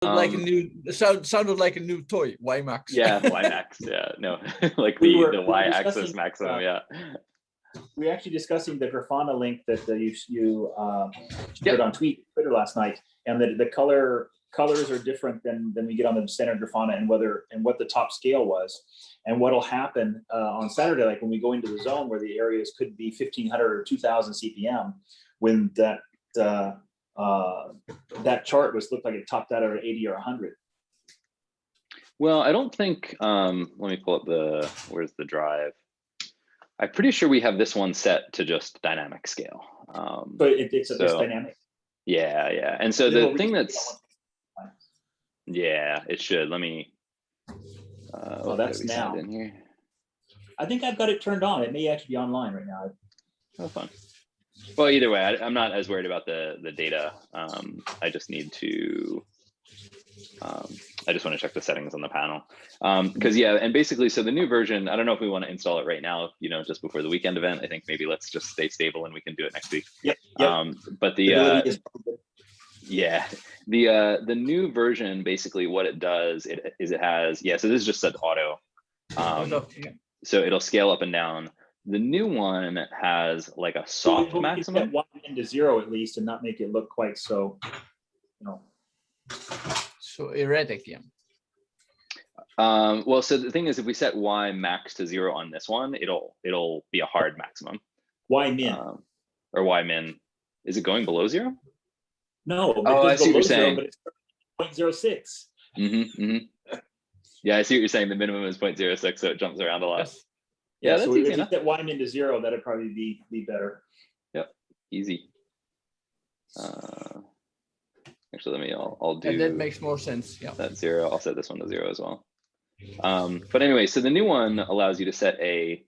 Like a new sounded like a new toy, WiMAX. Yeah, WiMAX. Yeah, no, like We the were Y-axis discussing, maximum. Yeah. we're actually discussing the grafana link that you shared on Twitter last night, and the colors are different than we get on the standard grafana, and what the top scale was, and what'll happen on Saturday, like when we go into the zone where the areas could be 1500 or 2000 CPM, when that chart looked like it topped out at 80 or 100. Well, I don't think, let me pull up where's the drive? I'm pretty sure we have this one set to just dynamic scale. But it's dynamic. Yeah, yeah. And so the thing that's, yeah, it should. Let me, oh, that's now. In here? I think I've got it turned on. It may actually be online right now. Oh, fun. Well, either way, I'm not as worried about the data. I just need to, I just want to check the settings on the panel. Because yeah, and basically, so the new version, I don't know if we want to install it right now, just before the weekend event. I think maybe let's just stay stable and we can do it next week. Yep. But the new version, basically what it does is it has, so this is just set auto. So it'll scale up and down. The new one has like a soft maximum. Set one into 0 at least, and not make it look quite so, so erratic, yeah. Well, so the thing is, if we set Y max to 0 on this one, it'll be a hard maximum. Y min or Y min. Is it going below 0? No. Oh, I see what you're saying. But it's 0.06. Yeah, I see what you're saying. The minimum is 0.06, so it jumps around a lot. Yes. Yeah, Yeah, that's so easy if enough. you set Y min to 0, that'd probably be better. Yep, easy. Actually, let me. I'll do. And that makes more sense. Yeah. That 0. I'll set this one to 0 as well. But anyway, so the new one allows you to set a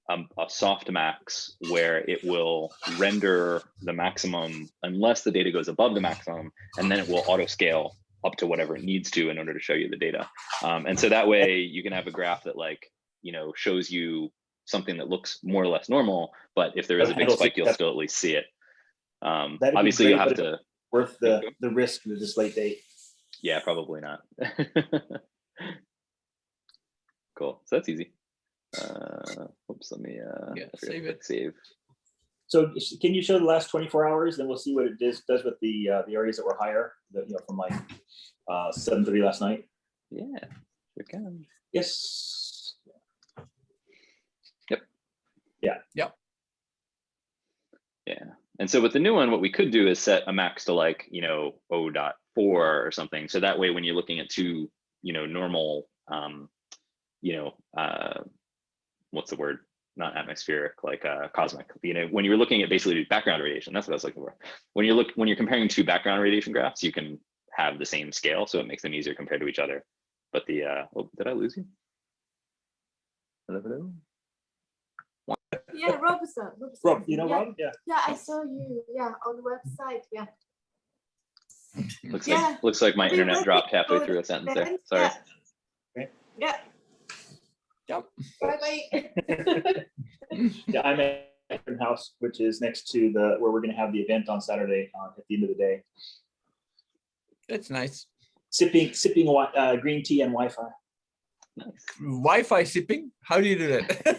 soft max where it will render the maximum unless the data goes above the maximum, and then it will auto scale up to whatever it needs to in order to show you the data. And so that way you can have a graph that shows you something that looks more or less normal, but if there is a big spike, you'll still at least see it. Obviously you have to. Worth the risk of this late date. Yeah, probably not. Cool. So that's easy. Oops, let me save it. Save. So can you show the last 24 hours? Then we'll see what it does with the areas that were higher, from like 7:30 last night. Yeah, we can. Yes. Yep. Yeah. Yep. Yeah. And so with the new one, what we could do is set a max to 0.4 or something. So that way, when you're looking at two, normal, what's the word? Not atmospheric, like cosmic. When you're looking at basically background radiation, that's what I was looking for. When you're comparing two background radiation graphs, you can have the same scale, so it makes them easier compared to each other. But did I lose you? Hello? Yeah, Robson. Rob, Rob? Yeah. Yeah, I saw you. Yeah, on the website. Yeah. Looks like my internet dropped halfway through a sentence there. Sorry. Yeah. Okay. Yeah. Yep. Bye. Yeah, I'm at my house, which is next to where we're going to have the event on Saturday at the end of the day. That's nice. Sipping green tea and Wi-Fi. Nice. Wi-Fi sipping? How do you do that?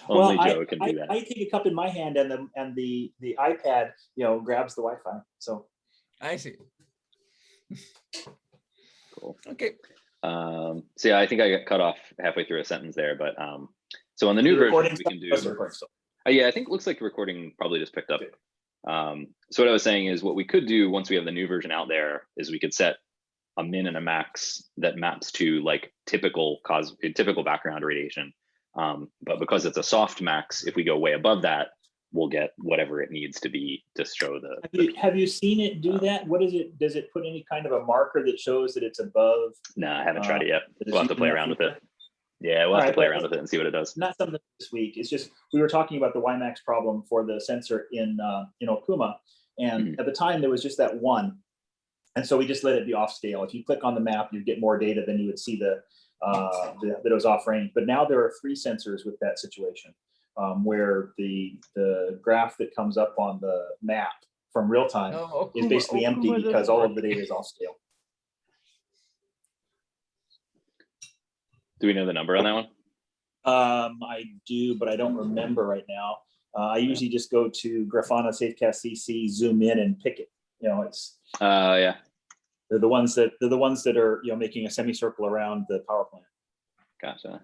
Only Joe can do that. I take a cup in my hand, and the iPad, grabs the Wi-Fi. So I see. Cool. Okay. So yeah, I think I got cut off halfway through a sentence there, but so on the new version we can do. Yeah, I think it looks like the recording probably just picked up. So what I was saying is, what we could do once we have the new version out there is we could set a min and a max that maps to typical background radiation. But because it's a soft max, if we go way above that, we'll get whatever it needs to be to show the. Have you seen it do that? What is it? Does it put any kind of a marker that shows that it's above? No, I haven't tried it yet. We'll have to play around with it. Yeah, we'll have to play around with it and see what it does. Not something this week. It's just we were talking about the WiMAX problem for the sensor in Okuma, and at the time there was just that one, and so we just let it be off scale. If you click on the map, you get more data, then you would see that it was off range. But now there are 3 sensors with that situation, where the graph that comes up on the map from real time is basically empty because all of the data is off scale. Do we know the number on that one? I do, but I don't remember right now. I usually just go to Grafana Safecast CC, zoom in and pick it. You know, it's Yeah. they're the ones that are, you know, making a semicircle around the power plant. Gotcha.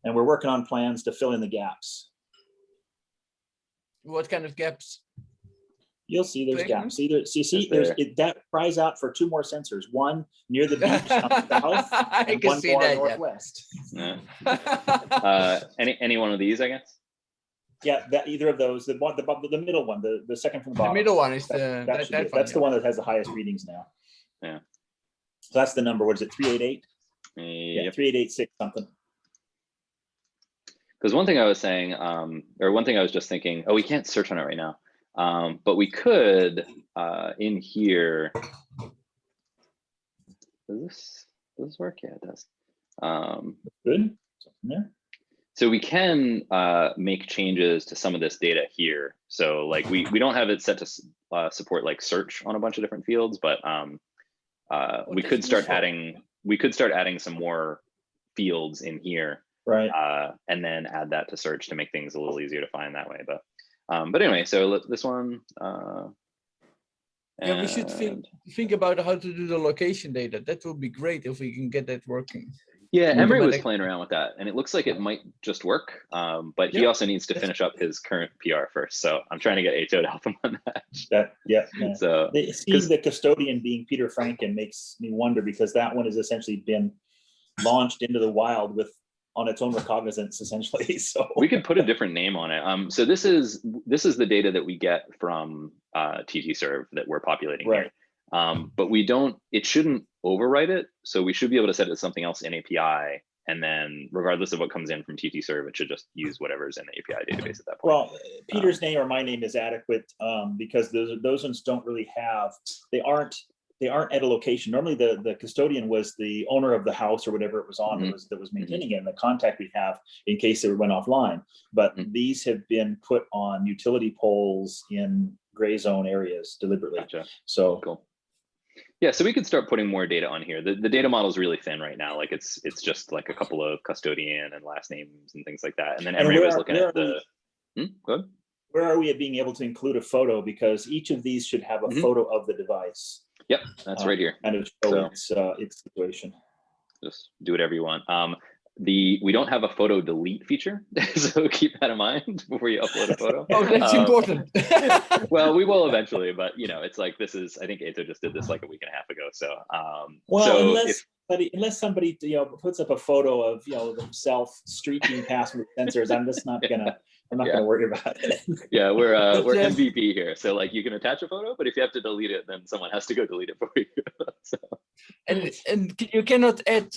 And we're working on plans to fill in the gaps. What kind of gaps? You'll see there's Playground? gaps. Either you see Is there's there? that cries out for 2 more sensors. One near the beach on the south, I and can one see more that. northwest. Yeah. Yeah. Any one of these, I guess. Yeah, that either of those. The middle one, the second from the The bottom. middle one is That's that one. the one that has the highest readings now. Yeah. So that's the number. What is it? 388. Yeah, Yep. 3886 something. Because one thing I was saying, or one thing I was just thinking, oh, we can't search on it right now, but we could in here. Does this work? Yeah, it does. Good. Something there. So we can make changes to some of this data here. So like we don't have it set to support like search on a bunch of different fields, but we could start adding some more fields in here. Right. And then add that to search to make things a little easier to find that way. But anyway, so this one. Yeah, we should think about how to do the location data. That would be great if we can get that working. Yeah, Emery was Automatic. playing around with that, and it looks like it might just work. But he Yep. also needs to finish up his current PR first. So I'm trying to get Ato to help him on that. Yeah. So Seeing the custodian being Peter Franken makes me wonder, because that one has essentially been launched into the wild with on its own recognizance, essentially. So we could put a different name on it. So this is the data that we get from TT-serve that we're populating right. here. But we don't. It shouldn't overwrite it. So we should be able to set it to something else in API, and then regardless of what comes in from TT-serve, it should just use whatever's in the API database at that point. Well, Peter's name or my name is adequate, because those ones don't really have. They aren't at a location. Normally the custodian was the owner of the house or whatever it was on that was maintaining it, and the contact we have in case it went offline. But these have been put on utility poles in gray zone areas deliberately. Gotcha. So cool. Yeah, so we could start putting more data on here. The data model is really thin right now. Like it's just like a couple of custodian and last names and things like that. And then Emery was looking at the. Go ahead. Where are we at being able to include a photo? Because each of these should have a photo of the device. Yep, that's right here. Kind of show its situation. Just do whatever you want. We don't have a photo delete feature, so keep that in mind before you upload a photo. Oh, that's important. Well, we will eventually, but you know, it's like this is. I think Ato just did this like a week and a half ago. So, well, so unless somebody puts up a photo of themselves streaking past with sensors, I'm just not gonna. I'm not gonna worry about it. Yeah, we're MVP here. So like you can attach a photo, but if you have to delete it, then someone has to go delete it for you. So. And you cannot add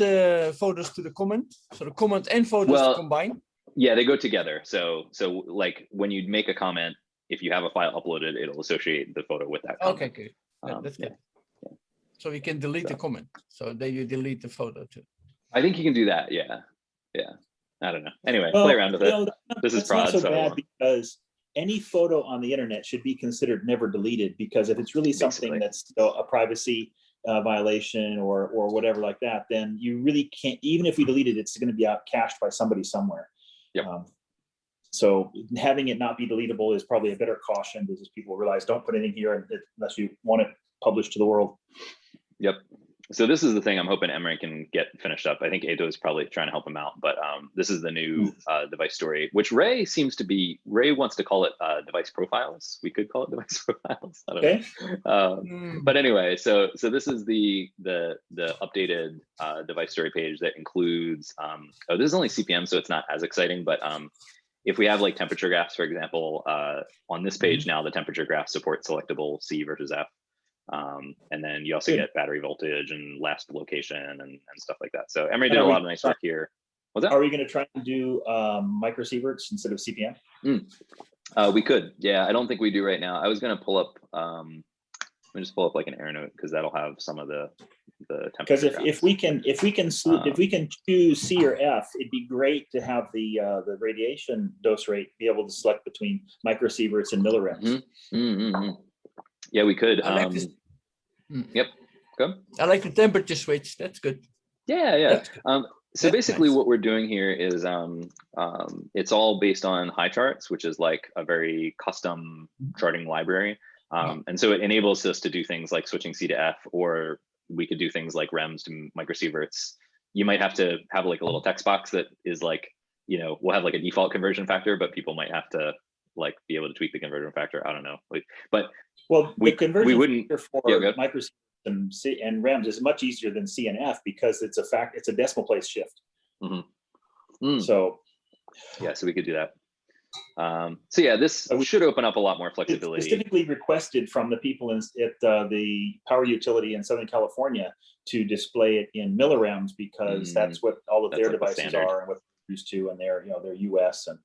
photos to the comment. So the comment and photos combine. Yeah, they go together. So like when you make a comment, if you have a file uploaded, it'll associate the photo with that comment. Okay, good. That's good. Yeah. So we can delete the comment. So then you delete the photo too. I think you can do that. Yeah. I don't know. Anyway, play around with it. This is prod, not so bad, because any photo on the internet should be considered never deleted, because if it's really something that's a privacy violation or whatever like that, then you really can't. Even if we delete it, it's going to be cached by somebody somewhere. Yep. So having it not be deletable is probably a better caution, because people realize don't put anything here unless you want it published to the world. Yep. So this is the thing I'm hoping Emery can get finished up. I think Ato is probably trying to help him out, but this is the new device story, which Ray wants to call it device profiles. We could call it device profiles. I don't know. But anyway, so this is the updated device story page that includes, this is only CPM, so it's not as exciting, but if we have like temperature graphs, for example, on this page now, the temperature graph supports selectable C versus F. And then you also get battery voltage and last location and stuff like that. So Emery did a lot of nice work here. What's that? Are we going to try and do microsieverts instead of CPM? We could. Yeah, I don't think we do right now. I was going to pull up. Let me just pull up like an airnote, because that'll have some of the temperature. Because if we can choose C or F, it'd be great to have the radiation dose rate be able to select between microsieverts and millirems. Yeah, we could. I like this. Yep. Go. I like the temperature switch. That's good. Yeah. That's good. So That's basically nice. what we're doing here is it's all based on high charts, which is like a very custom charting library. And so it enables us to do things like switching C to F, or we could do things like rems to microsieverts. You might have to have like a little text box that is like, we'll have like a default conversion factor, but people might have to like be able to tweak the conversion factor. I don't know. But Well, the we conversion wouldn't. factor for Yeah, go ahead. microsieverts and REMS is much easier than C and F because it's a decimal place shift. So yeah, so we could do that. So yeah, this should open up a lot more flexibility. It's specifically requested from the people at the power utility in Southern California to display it in millirems because that's what all of their like the devices standard. are and what they're used to, and they're US, and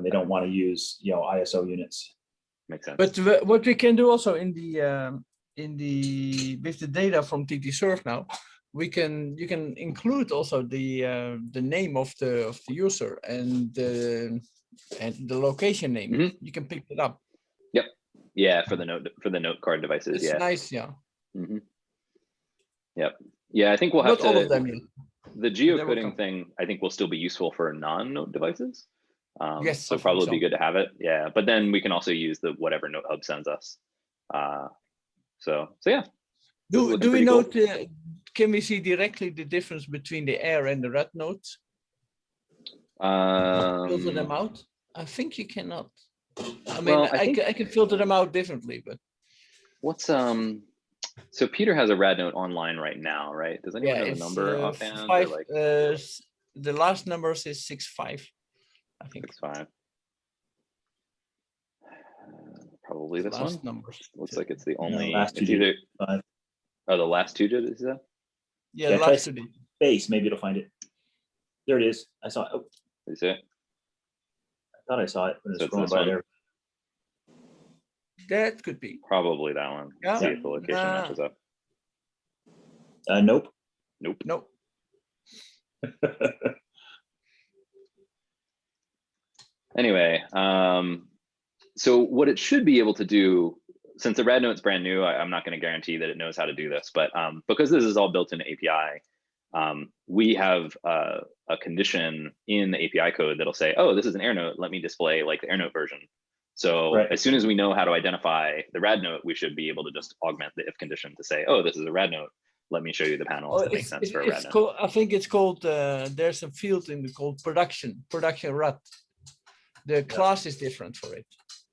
they don't want to use ISO units. Makes sense. But what we can do also with the data from TT-Surf now, you can include also the name of the user and the location name. You can pick it up. Yep. Yeah, for the note card devices. It's nice. Yeah. Yep. Yeah, I think we'll have not all of them yet. The geocoding thing, I think, will still be useful for non-note devices. Yes. So probably be good to have it. Yeah, but then we can also use the whatever Note Hub sends us. So yeah. Do we note? Cool. Can we see directly the difference between the Air and the radnote? Filter them out. I think you cannot. I mean, well, I can filter them out differently, but what's so Peter has a radnote online right now, right? Does anyone have a number offhand? 5, or like the last numbers is 6.5, I think. 6.5. Probably this last one. Numbers. Looks like it's the only. No, last it's either. Oh, the last two digits, is that? Yeah, the last 2 digits. Space, maybe it'll find it. There it is. I saw it. Oh. You see it? I thought I saw it when so it's going by there. That could be. Probably that one. Yeah. See if the location matches up. Nope. Nope. Anyway, so what it should be able to do, since the radnote's brand new, I'm not going to guarantee that it knows how to do this, but because this is all built into API, we have a condition in the API code that'll say, oh, this is an airnote, let me display like the airnote version. So as soon as we know how to identify the radnote, we should be able to just augment the if condition to say, oh, this is a radnote. Let me show you the panels that make sense for a radnote. I think it's called, there's a field called production rad. The class is different for it.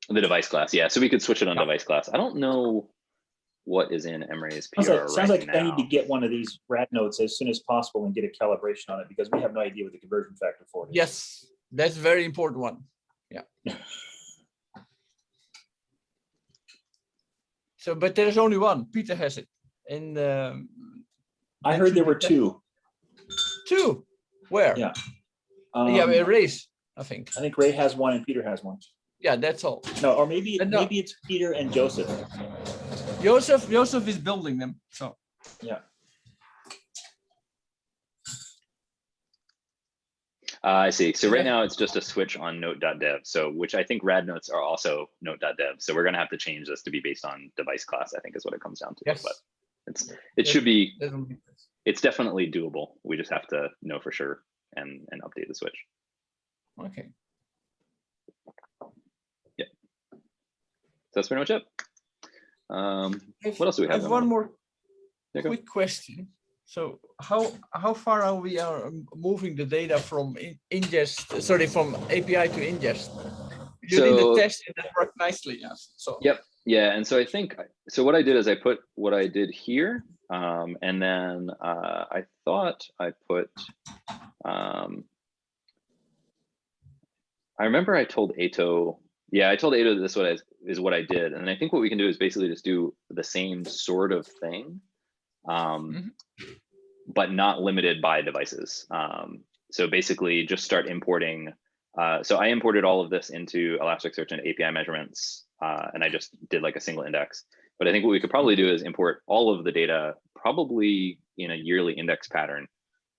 The device class, yeah. So we could switch it on device class. I don't know what is in Emre's PR sounds like I need to get one of these radnotes as soon as possible and get a calibration on it because we have no idea what the conversion factor for it is. Yes, that's a very important one. Yeah. So, but there's only one. Peter has it. And I heard there were 2. 2? Where? Yeah. Ray's, I think. I think Ray has one and Peter has one. Yeah, that's all. No, or maybe it's Peter and Joseph. Joseph is building them. So yeah. I see. So right now it's just a switch on note.dev. So which I think radnotes are also note.dev. So we're going to have to change this to be based on device class, I think is what it comes down to. Yes. But it should be, it's definitely doable. We just have to know for sure and update the switch. Okay. Yeah. So that's pretty much it. What else do we have? I have one more quick question. So how far are we moving the data from ingest? Sorry, from API to ingest. You did the test and that worked nicely. Yes. So. Yep. Yeah. And so I think what I did is I put what I did here, and then I thought I put. I remember I told Ato. Yeah, I told Ato this is what I did, and I think what we can do is basically just do the same sort of thing. But not limited by devices. So basically just start importing. So I imported all of this into Elasticsearch and API measurements, and I just did like a single index. But I think what we could probably do is import all of the data probably in a yearly index pattern,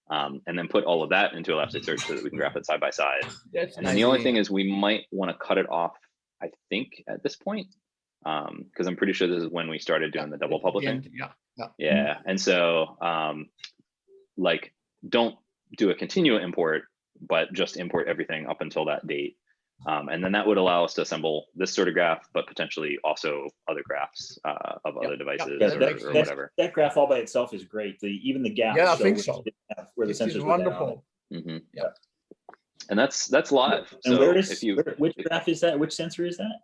and then put all of that into Elasticsearch so that we can graph it side by side. And then the only thing is we might want to cut it off, I think, at this point, because I'm pretty sure this is when we started doing the double publishing. Yeah. And so like don't do a continual import, but just import everything up until that date. And then that would allow us to assemble this sort of graph, but potentially also other graphs of other devices or whatever. That graph all by itself is great. Even the gaps Yeah, I show think so. where the This sensors is were wonderful. Mhm. Yeah. And that's live. And So which graph is that? Which sensor is that?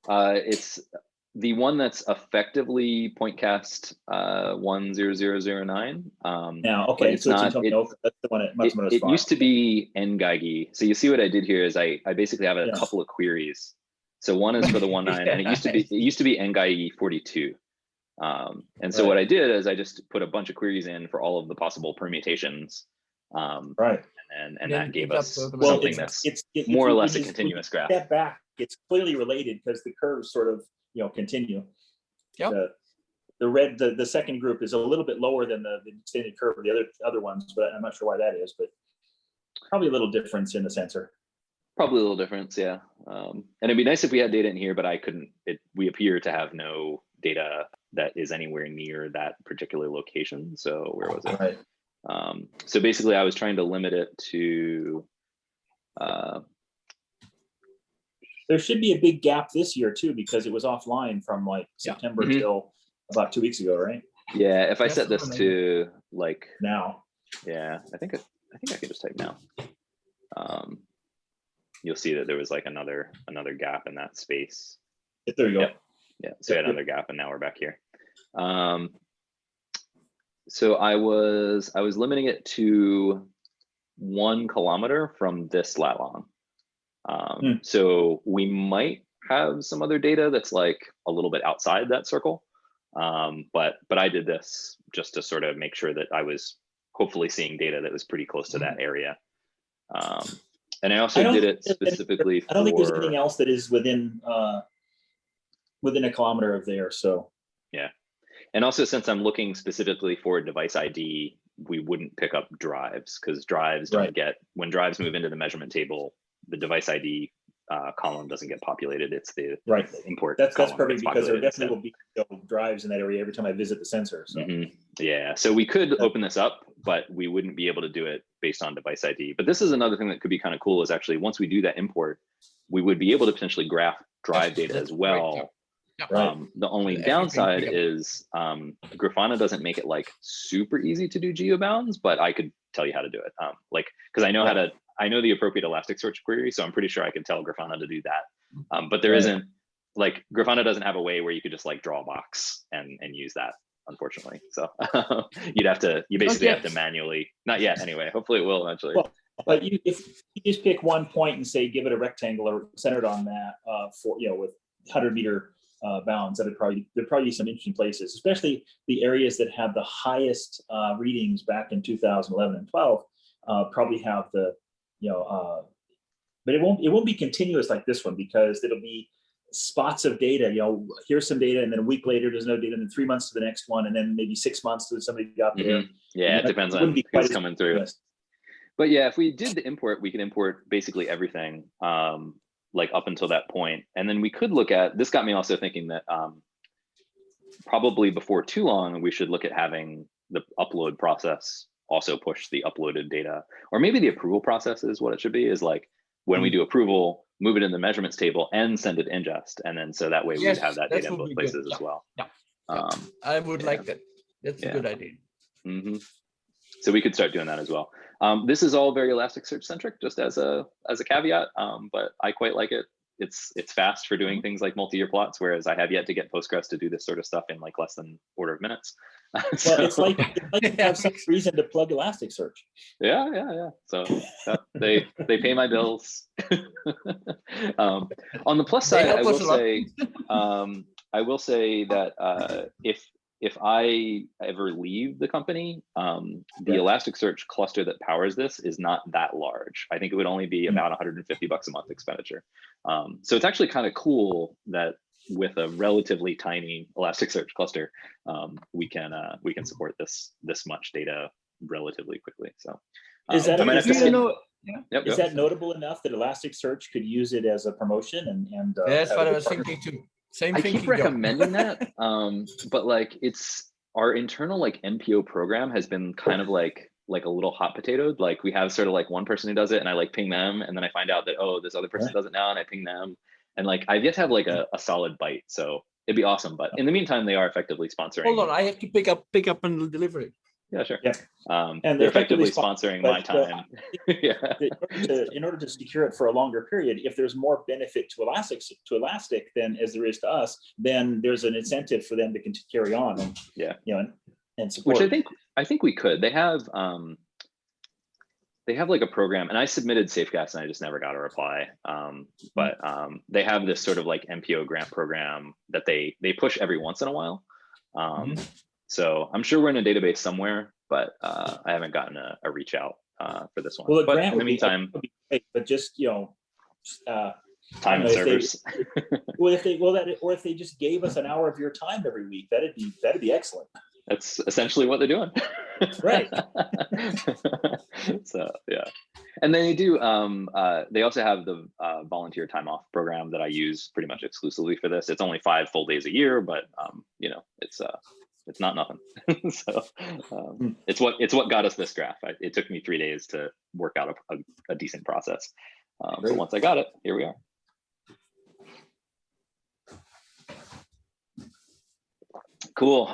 it's the one that's effectively PointCast 10009. Now, okay, it's so not. that's the one It used to be Ngagi. So you see what I did here is I basically have a couple of queries. So one is for the 19, and it used to be Ngagi 42. And so what I did is I just put a bunch of queries in for all of the possible permutations. Right. And that gave us well, something that's more or less a continuous graph. Step back, it's clearly related because the curves sort of continue. Yep. The second group is a little bit lower than the extended curve of the other ones, but I'm not sure why that is, but probably a little difference in the sensor. Probably a little difference, yeah. And it'd be nice if we had data in here, but I couldn't. We appear to have no data that is anywhere near that particular location. So where was it? Right. So basically, I was trying to limit it to. There should be a big gap this year too, because it was offline from like September till about 2 weeks ago, right? Yeah, if I set this to like now. Yeah, I think I can just type now. You'll see that there was like another gap in that space. There you go. Yep. Yeah, so we had another gap, and now we're back here. So I was limiting it to 1 kilometer from this lat long. So we might have some other data that's like a little bit outside that circle. But I did this just to sort of make sure that I was hopefully seeing data that was pretty close to that area. And I also did it specifically for. I don't think there's anything else that is within a kilometer of there. So yeah, and also since I'm looking specifically for device ID, we wouldn't pick up drives because drives don't get, when drives move into the measurement table, the device ID column doesn't get populated. It's the import. That's perfect because there definitely will be drives in that area every time I visit the sensor. So. Yeah, so we could open this up, but we wouldn't be able to do it based on device ID. But this is another thing that could be kind of cool is actually once we do that import, we would be able to potentially graph drive data as well. The only downside is Grafana doesn't make it like super easy to do geobounds, but I could tell you how to do it. Like, because I know how to, I know the appropriate Elasticsearch query, so I'm pretty sure I could tell Grafana to do that. But there isn't, like, Grafana doesn't have a way where you could just like draw a box and use that, unfortunately. So you basically have to manually, not yet anyway, hopefully it will eventually. Well, but if you just pick one point and say, give it a rectangle centered on that for, with 100-meter bounds, there'd probably be some interesting places, especially the areas that have the highest readings back in 2011 and 12 probably have the, but it won't be continuous like this one because it'll be spots of data. Here's some data, and then a week later there's no data, and then 3 months to the next one, and then maybe 6 months to somebody got there. Yeah, it depends on who's coming through. But yeah, if we did the import, we could import basically everything, like up until that point. And then we could look at, this got me also thinking that probably before too long, we should look at having the upload process also push the uploaded data, or maybe the approval process is what it should be, is like when we do approval, move it in the measurements table and send it ingest. And then so that way we would have that data in both places as well. I would like that. That's a good idea. So we could start doing that as well. This is all very Elasticsearch centric, just as a caveat, but I quite like it. It's fast for doing things like multi-year plots, whereas I have yet to get Postgres to do this sort of stuff in like less than order of minutes. Well, it's like you have some reason to plug Elasticsearch. Yeah. So they pay my bills. On the plus side, I will say that if I ever leave the company, the Elasticsearch cluster that powers this is not that large. I think it would only be about $150 a month expenditure. So it's actually kind of cool that with a relatively tiny Elasticsearch cluster, we can support this much data relatively quickly. So is that is that notable enough that Elasticsearch could use it as a promotion and that's what I was thinking too. I keep recommending that, but like it's our internal like NPO program has been kind of like a little hot potatoed. Like we have sort of like one person who does it and I like ping them, and then I find out that, oh, this other person does it now and I ping them. And like I've yet to have like a solid bite. So it'd be awesome. But in the meantime, they are effectively sponsoring. Hold on, I have to pick up and deliver it. Yeah, sure. Yeah. And they're effectively sponsoring my time. Yeah. In order to secure it for a longer period, if there's more benefit to Elastic than as there is to us, then there's an incentive for them to carry on and and support. Which I think we could. They have like a program, and I submitted SafeGas and I just never got a reply. But they have this sort of like MPO grant program that they push every once in a while. So I'm sure we're in a database somewhere, but I haven't gotten a reach out for this one. Well, but in the meantime, would be great, but just time and servers. If they just gave us an hour of your time every week, that'd be excellent. That's essentially what they're doing. Right. So yeah, and then they do. They also have the volunteer time off program that I use pretty much exclusively for this. It's only 5 full days a year, but it's not nothing. So it's what got us this graph. It took me 3 days to work out a decent process. So once I got it, here we are. Cool.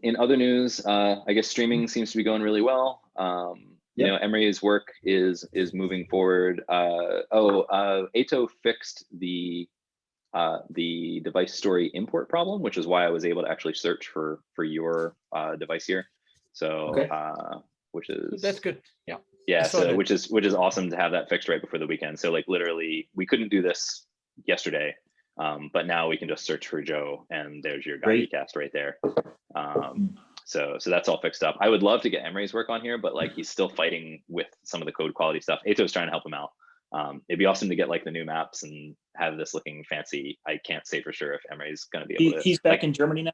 In other news, I guess streaming seems to be going really well. You know, Emery's work is moving forward. Ato fixed the device story import problem, which is why I was able to actually search for your device here. So which is, that's good. Yeah. So which is awesome to have that fixed right before the weekend. So like literally we couldn't do this yesterday. But now we can just search for Joe and there's your cast right there. So that's all fixed up. I would love to get Emery's work on here, but like he's still fighting with some of the code quality stuff. Ato's trying to help him out. It'd be awesome to get like the new maps and have this looking fancy. I can't say for sure if Emery's going to be able to. He's back in Germany now?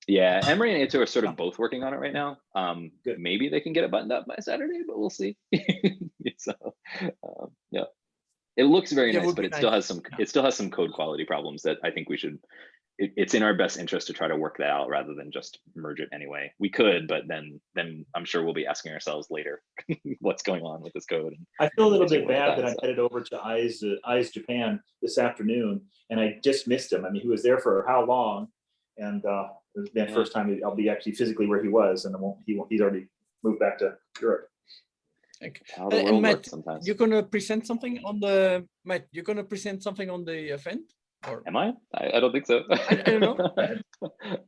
Yeah, Emery and Ato are sort of both working on it right now. Maybe they can get it buttoned up by Saturday, but we'll see. So yeah. It looks very nice, but it still has some code quality problems that I think we should. It's in our best interest to try to work that out rather than just merge it anyway. We could, but then I'm sure we'll be asking ourselves later what's going on with this code. I feel a little bit bad that I'm headed over to Eyes Japan this afternoon, and I just missed him. I mean, he was there for how long? And it's been the first time I'll be actually physically where he was, and he's already moved back to Europe. And Matt, you're gonna present something on the event? Or? Am I? I don't think so. I don't know.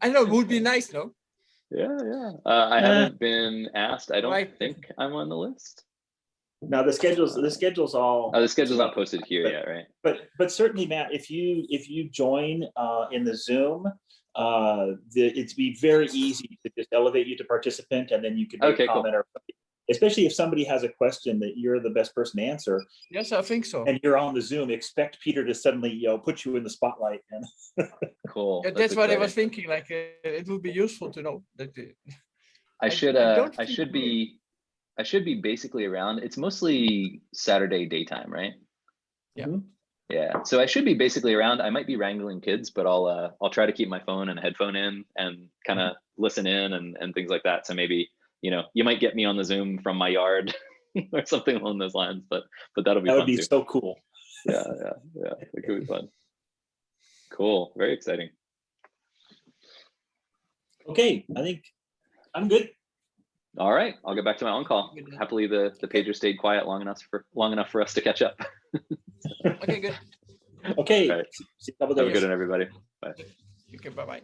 I know it would be nice, no? Yeah. I haven't been asked. I don't think I'm on the list. Now the schedule's all. The schedule's not posted here yet, right? But certainly, Matt, if you join in the Zoom, it'd be very easy to just elevate you to participant, and then you can make a comment or. Especially if somebody has a question that you're the best person to answer. Yes, I think so. And you're on the Zoom, expect Peter to suddenly put you in the spotlight. And cool. Yeah, that's what I was thinking. Like it would be useful to know that. I should be basically around. It's mostly Saturday daytime, right? Yeah. Yeah. So I should be basically around. I might be wrangling kids, but I'll try to keep my phone and a headphone in and kind of listen in and things like that. So maybe. You might get me on the Zoom from my yard or something along those lines, but that'll be fun. That would be so cool. Yeah. It could be fun. Cool. Very exciting. Okay. I think I'm good. All right. I'll get back to my own call. Happily, the pager stayed quiet long enough for us to catch up. Okay, good. Okay. Right. See you in a couple days. Have a good one, everybody. Bye. Okay, bye-bye.